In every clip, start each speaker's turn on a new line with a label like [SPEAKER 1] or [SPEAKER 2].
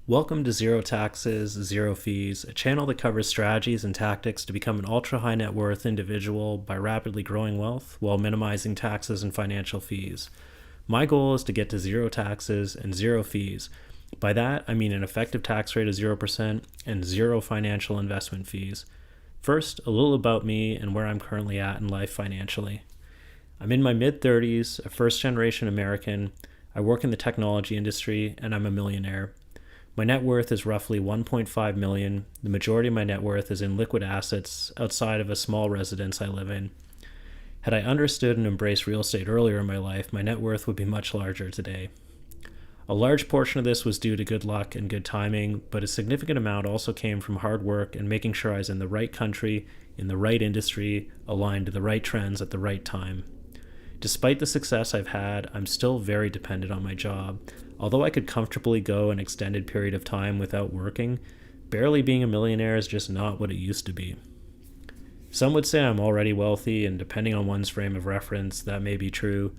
[SPEAKER 1] Welcome to Zero Taxes, Zero Fees, a channel that covers strategies and tactics to become an ultra high net worth individual by rapidly growing wealth while minimizing taxes and financial fees. My goal is to get to zero taxes and zero fees. By that, I mean an effective tax rate of 0% and zero financial investment fees. First, a little about me and where I'm currently at in life financially. I'm in my mid-30s, a first-generation American. I work in the technology industry, and I'm a millionaire. My net worth is roughly $1.5 million. The majority of my net worth is in liquid assets outside of a small residence I live in. Had I understood and embraced real estate earlier in my life, my net worth would be much larger today. A large portion of this was due to good luck and good timing, but a significant amount also came from hard work and making sure I was in the right country, in the right industry, aligned to the right trends at the right time. Despite the success I've had, I'm still very dependent on my job. Although I could comfortably go an extended period of time without working, barely being a millionaire is just not what it used to be. Some would say I'm already wealthy, and depending on one's frame of reference, that may be true.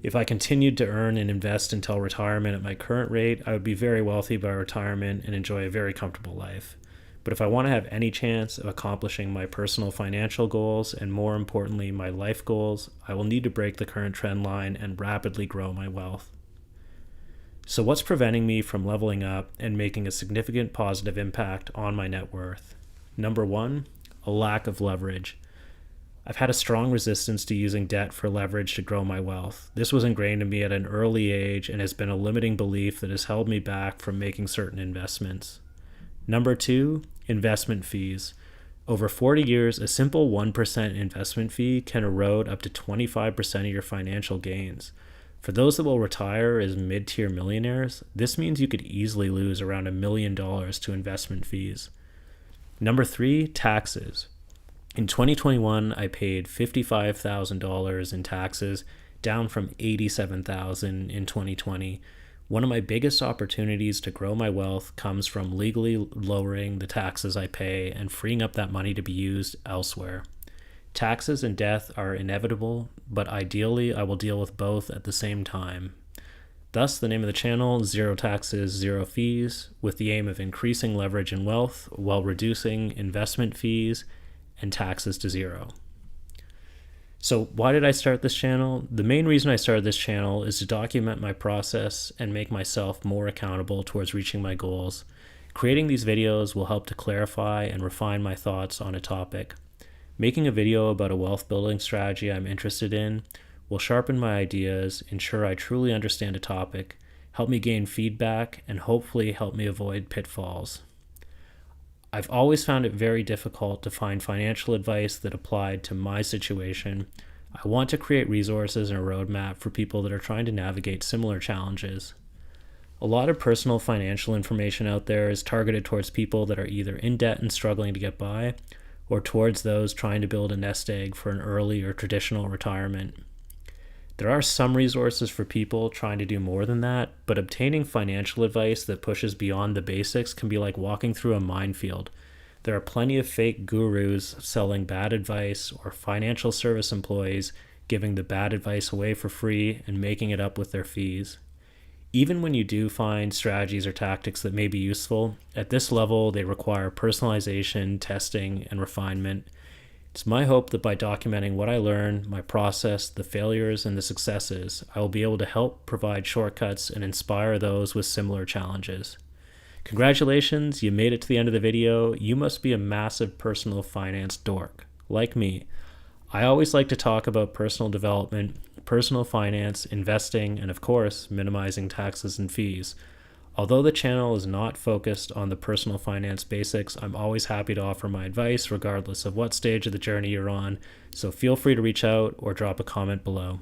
[SPEAKER 1] If I continued to earn and invest until retirement at my current rate, I would be very wealthy by retirement and enjoy a very comfortable life. But if I want to have any chance of accomplishing my personal financial goals, and more importantly, my life goals, I will need to break the current trend line and rapidly grow my wealth. So what's preventing me from leveling up and making a significant positive impact on my net worth? Number one, a lack of leverage. I've had a strong resistance to using debt for leverage to grow my wealth. This was ingrained in me at an early age and has been a limiting belief that has held me back from making certain investments. Number two, investment fees. Over 40 years, a simple 1% investment fee can erode up to 25% of your financial gains. For those that will retire as mid-tier millionaires, this means you could easily lose around $1 million to investment fees. Number three, taxes. In 2021, I paid $55,000 in taxes, down from $87,000 in 2020. One of my biggest opportunities to grow my wealth comes from legally lowering the taxes I pay and freeing up that money to be used elsewhere. Taxes and death are inevitable, but ideally I will deal with both at the same time. Thus, the name of the channel, Zero Taxes, Zero Fees, with the aim of increasing leverage and wealth while reducing investment fees and taxes to zero. So why did I start this channel? The main reason I started this channel is to document my process and make myself more accountable towards reaching my goals. Creating these videos will help to clarify and refine my thoughts on a topic. Making a video about a wealth building strategy I'm interested in will sharpen my ideas, ensure I truly understand a topic, help me gain feedback, and hopefully help me avoid pitfalls. I've always found it very difficult to find financial advice that applied to my situation. I want to create resources and a roadmap for people that are trying to navigate similar challenges. A lot of personal financial information out there is targeted towards people that are either in debt and struggling to get by, or towards those trying to build a nest egg for an early or traditional retirement. There are some resources for people trying to do more than that, but obtaining financial advice that pushes beyond the basics can be like walking through a minefield. There are plenty of fake gurus selling bad advice or financial service employees giving the bad advice away for free and making it up with their fees. Even when you do find strategies or tactics that may be useful, at this level they require personalization, testing, and refinement. It's my hope that by documenting what I learn, my process, the failures, and the successes, I will be able to help provide shortcuts and inspire those with similar challenges. Congratulations, you made it to the end of the video. You must be a massive personal finance dork, like me. I always like to talk about personal development, personal finance, investing, and of course, minimizing taxes and fees. Although the channel is not focused on the personal finance basics, I'm always happy to offer my advice regardless of what stage of the journey you're on, so feel free to reach out or drop a comment below.